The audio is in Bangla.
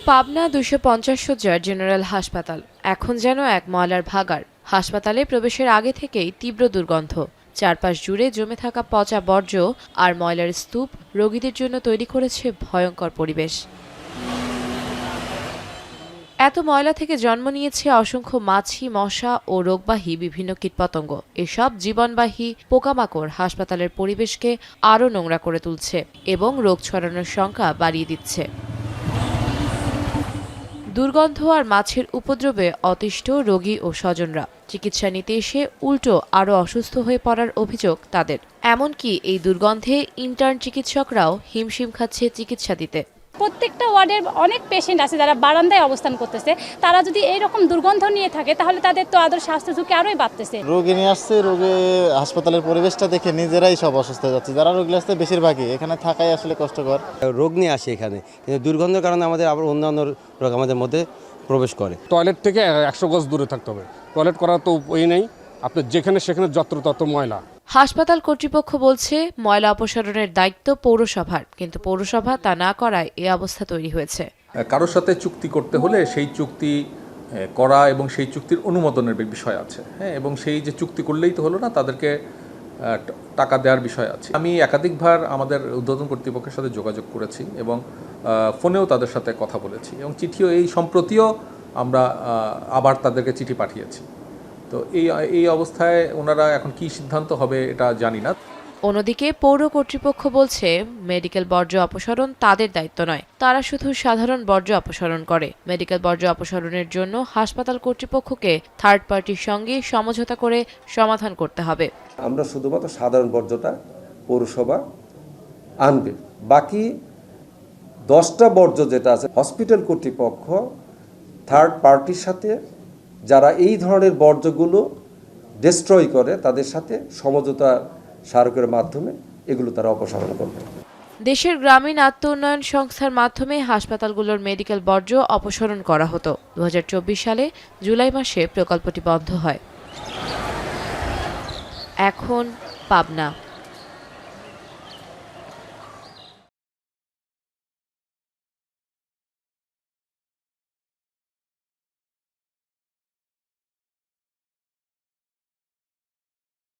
পাবনা ২৫০ শয্যার জেনারেল হাসপাতাল এখন যেন এক ময়লার ভাগাড়। হাসপাতালে প্রবেশের আগে থেকেই তীব্র দুর্গন্ধ। চারপাশ জুড়ে জমে থাকা পচা বর্জ্য আর ময়লার স্তূপ রোগীদের জন্য তৈরি করেছে ভয়ঙ্কর পরিবেশ। এত ময়লা থেকে জন্ম নিয়েছে অসংখ্য মাছি, মশা ও রোগবাহী বিভিন্ন কীটপতঙ্গ। এসব জীবনবাহী পোকামাকড় হাসপাতালের পরিবেশকে আরও নোংরা করে তুলছে এবং রোগ ছড়ানোর সংখ্যা বাড়িয়ে দিচ্ছে। দুর্গন্ধ আর মাছের উপদ্রবে অতিষ্ঠ রোগী ও স্বজনরা। চিকিৎসা নিতে এসে উল্টো আরও অসুস্থ হয়ে পড়ার অভিযোগ তাদের। এমনকি এই দুর্গন্ধে ইন্টার্ন চিকিৎসকরাও হিমশিম খাচ্ছে চিকিৎসা দিতে। প্রত্যেকটা ওয়ার্ডের অনেক পেশেন্ট আছে যারা বারান্দায় অবস্থান করতেছে, তারা যদি এইরকম দুর্গন্ধ নিয়ে থাকে তাহলে তাদের তো আদর স্বাস্থ্য ঝুঁকি আরোই বাড়তেছে। রোগী নিয়ে আসছে, রোগী হাসপাতালের পরিবেশটা দেখে নিজেরাই সব অসুস্থ হয়ে যাচ্ছে। যারা রোগী আসছে বেশিরভাগই এখানে থাকাই আসলে কষ্টকর। রোগ নিয়ে আসে এখানে, কিন্তু দুর্গন্ধের কারণে আমাদের আবার অন্যান্য রোগ আমাদের মধ্যে প্রবেশ করে। টয়লেট থেকে 100 গজ দূরে থাকতে হবে। টয়লেট করার তো উপায় নেই, আপনার যেখানে সেখানে যত্র তত ময়লা। হাসপাতাল কর্তৃপক্ষ বলছে ময়লা অপসারণের দায়িত্ব পৌরসভার, কিন্তু পৌরসভা তা না করায় এ অবস্থা তৈরি হয়েছে। কারোর সাথে চুক্তি করতে হলে সেই চুক্তি করা এবং সেই চুক্তির অনুমোদনের বিষয় আছে, হ্যাঁ, এবং সেই যে চুক্তি করলেই তো হলো না, তাদেরকে টাকা দেওয়ার বিষয় আছে। আমি একাধিকবার আমাদের উদ্বোধন কর্তৃপক্ষের সাথে যোগাযোগ করেছি এবং ফোনেও তাদের সাথে কথা বলেছি এবং চিঠিও এই সম্প্রতিও আমরা আবার তাদেরকে চিঠি পাঠিয়েছি। তো এই অবস্থায় ওনারা এখন কি সিদ্ধান্ত হবে এটা জানি না। অন্যদিকে পৌর কর্তৃপক্ষ বলছে মেডিকেল বর্জ্য অপসারণ তাদের দায়িত্ব নয়, তারা শুধু সাধারণ বর্জ্য অপসারণ করে। মেডিকেল বর্জ্য অপসারণের জন্য হাসপাতাল কর্তৃপক্ষকে থার্ড পার্টির সঙ্গে সমঝোতা করে সমাধান করতে হবে। আমরা শুধুমাত্র সাধারণ বর্জ্যটা পৌরসভা আনবে, বাকি 10টা বর্জ্য যেটা আছে হসপিটাল কর্তৃপক্ষ থার্ড পার্টির সাথে যারা এই ধরনের বর্জ্যগুলো ডিস্ট্রয় করে তাদের সাথে সমঝোতা স্মারকের মাধ্যমে এগুলো তারা অপসারণ করবে। দেশের গ্রামীণ আত্ম উন্নয়ন সংস্থার মাধ্যমে হাসপাতালগুলোর মেডিকেল বর্জ্য অপসারণ করা হতো। 2024 সালে জুলাই মাসে প্রকল্পটি বন্ধ হয়। এখন পাবনা।